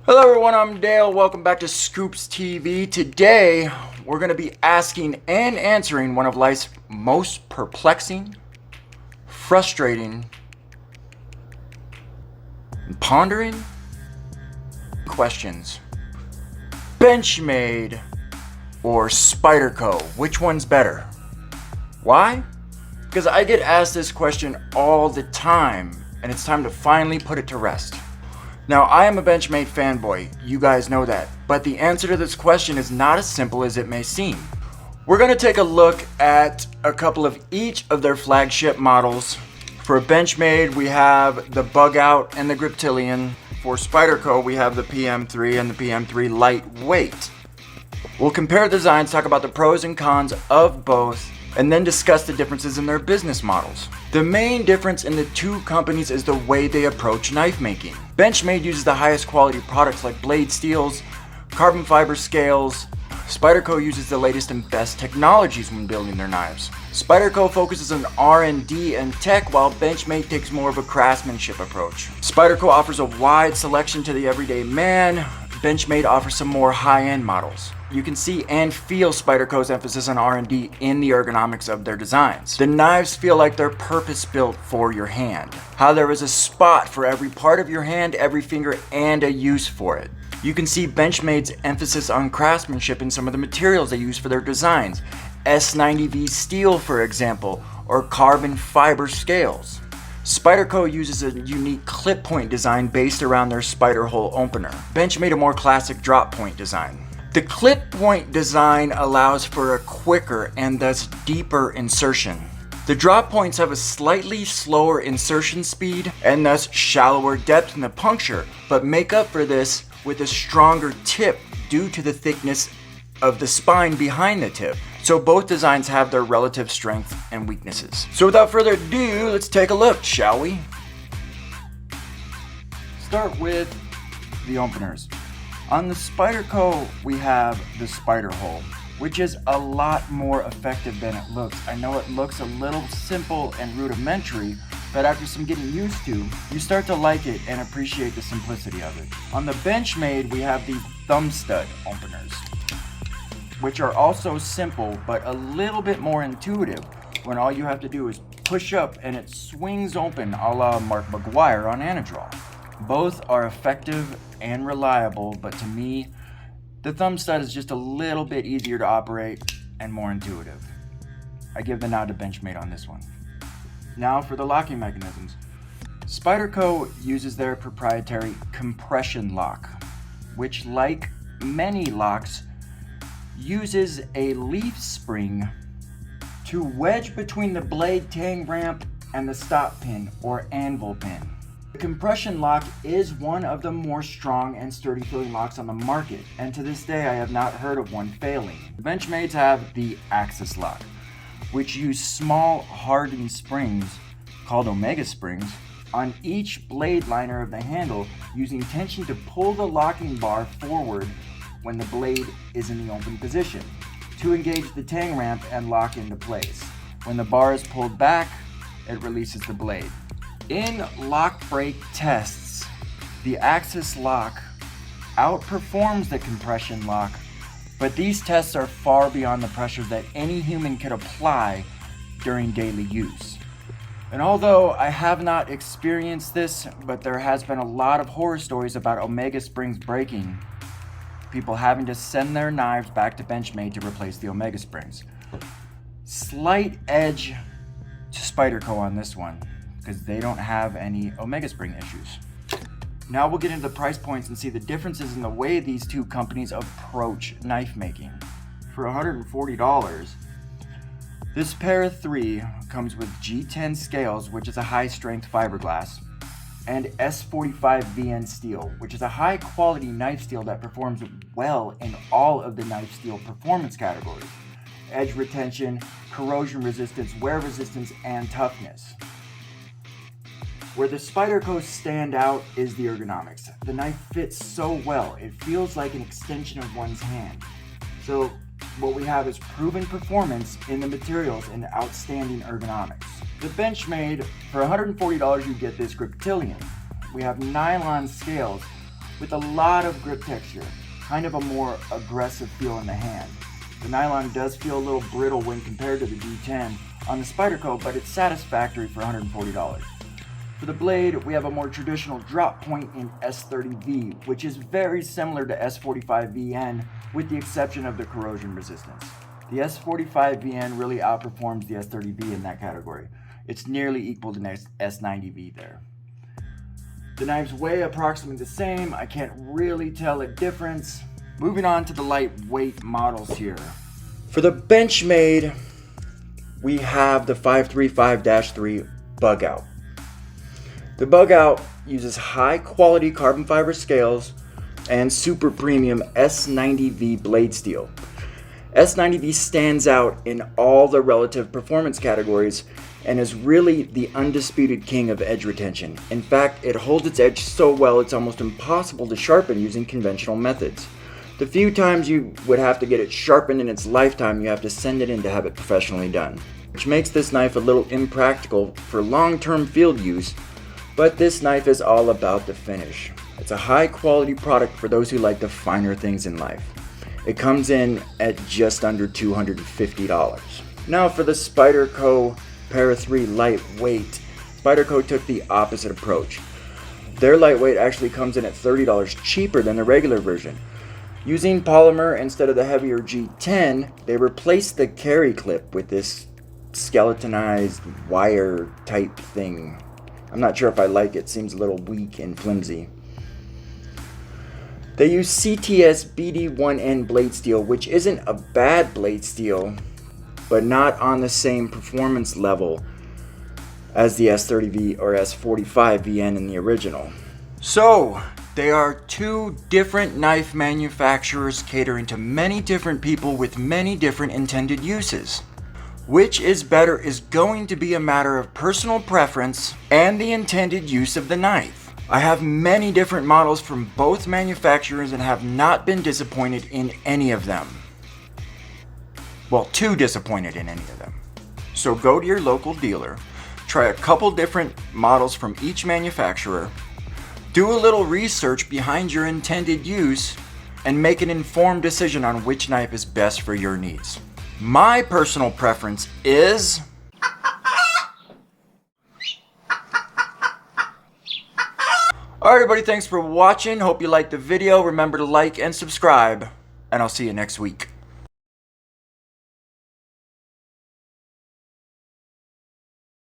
Hello everyone, I'm Dale. Welcome back to Scoops TV. Today, we're going to be asking and answering one of life's most perplexing, frustrating, and pondering questions. Benchmade or Spyderco, which one's better? Why? Because I get asked this question all the time, and it's time to finally put it to rest. Now, I am a Benchmade fanboy, you guys know that, but the answer to this question is not as simple as it may seem. We're going to take a look at a couple of each of their flagship models. For Benchmade, we have the Bug Out and the Griptilian. For Spyderco, we have the PM3 and the PM3 Lightweight. We'll compare designs, talk about the pros and cons of both, and then discuss the differences in their business models. The main difference in the two companies is the way they approach knife making. Benchmade uses the highest quality products like blade steels, carbon fiber scales. Spyderco uses the latest and best technologies when building their knives. Spyderco focuses on R&D and tech, while Benchmade takes more of a craftsmanship approach. Spyderco offers a wide selection to the everyday man. Benchmade offers some more high-end models. You can see and feel Spyderco's emphasis on R&D in the ergonomics of their designs. The knives feel like they're purpose-built for your hand. How there is a spot for every part of your hand, every finger, and a use for it. You can see Benchmade's emphasis on craftsmanship in some of the materials they use for their designs. S90V steel, for example, or carbon fiber scales. Spyderco uses a unique clip point design based around their spider hole opener. Benchmade a more classic drop point design. The clip point design allows for a quicker and thus deeper insertion. The drop points have a slightly slower insertion speed and thus shallower depth in the puncture, but make up for this with a stronger tip due to the thickness of the spine behind the tip. So both designs have their relative strength and weaknesses. So without further ado, let's take a look, shall we? Start with the openers. On the Spyderco, we have the spider hole, which is a lot more effective than it looks. I know it looks a little simple and rudimentary, but after some getting used to, you start to like it and appreciate the simplicity of it. On the Benchmade, we have the thumb stud openers, which are also simple, but a little bit more intuitive when all you have to do is push up and it swings open a la Mark McGuire on Anadrol. Both are effective and reliable, but to me, the thumb stud is just a little bit easier to operate and more intuitive. I give the nod to Benchmade on this one. Now for the locking mechanisms. Spyderco uses their proprietary compression lock, which, like many locks, uses a leaf spring to wedge between the blade tang ramp and the stop pin or anvil pin. The compression lock is one of the more strong and sturdy feeling locks on the market, and to this day I have not heard of one failing. The Benchmades have the Axis lock, which use small hardened springs called Omega springs on each blade liner of the handle, using tension to pull the locking bar forward when the blade is in the open position to engage the tang ramp and lock into place. When the bar is pulled back, it releases the blade. In lock break tests, the Axis lock outperforms the compression lock, but these tests are far beyond the pressure that any human could apply during daily use. And although I have not experienced this, but there has been a lot of horror stories about Omega springs breaking, people having to send their knives back to Benchmade to replace the Omega springs. Slight edge to Spyderco on this one, because they don't have any Omega spring issues. Now we'll get into the price points and see the differences in the way these two companies approach knife making. For $140, this pair of three comes with G10 scales, which is a high-strength fiberglass, and S45 VN steel, which is a high-quality knife steel that performs well in all of the knife steel performance categories: edge retention, corrosion resistance, wear resistance, and toughness. Where the Spyderco stand out is the ergonomics. The knife fits so well, it feels like an extension of one's hand. So what we have is proven performance in the materials and outstanding ergonomics. The Benchmade, for $140 you get this Griptilian. We have nylon scales with a lot of grip texture, kind of a more aggressive feel in the hand. The nylon does feel a little brittle when compared to the D10 on the Spyderco, but it's satisfactory for $140. For the blade, we have a more traditional drop point in S30V, which is very similar to S45VN with the exception of the corrosion resistance. The S45VN really outperforms the S30V in that category. It's nearly equal to S90V there. The knives weigh approximately the same. I can't really tell a difference. Moving on to the lightweight models here. For the Benchmade, we have the 535-3 Bug Out. The Bug Out uses high quality carbon fiber scales and super premium S90V blade steel. S90V stands out in all the relative performance categories and is really the undisputed king of edge retention. In fact, it holds its edge so well it's almost impossible to sharpen using conventional methods. The few times you would have to get it sharpened in its lifetime, you have to send it in to have it professionally done, which makes this knife a little impractical for long-term field use, but this knife is all about the finish. It's a high-quality product for those who like the finer things in life. It comes in at just under $250. Now for the Spyderco Para 3 Lightweight. Spyderco took the opposite approach. Their lightweight actually comes in at $30 cheaper than the regular version. Using polymer instead of the heavier G10, they replaced the carry clip with this skeletonized wire type thing. I'm not sure if I like it. Seems a little weak and flimsy. They use CTS BD1N blade steel, which isn't a bad blade steel, but not on the same performance level as the S30V or S45VN in the original. So, they are two different knife manufacturers catering to many different people with many different intended uses. Which is better is going to be a matter of personal preference and the intended use of the knife. I have many different models from both manufacturers and have not been disappointed in any of them. Well, too disappointed in any of them. So go to your local dealer, try a couple different models from each manufacturer, do a little research behind your intended use, and make an informed decision on which knife is best for your needs. My personal preference is... Alright everybody, thanks for watching. Hope you liked the video. Remember to like and subscribe, and I'll see you next week.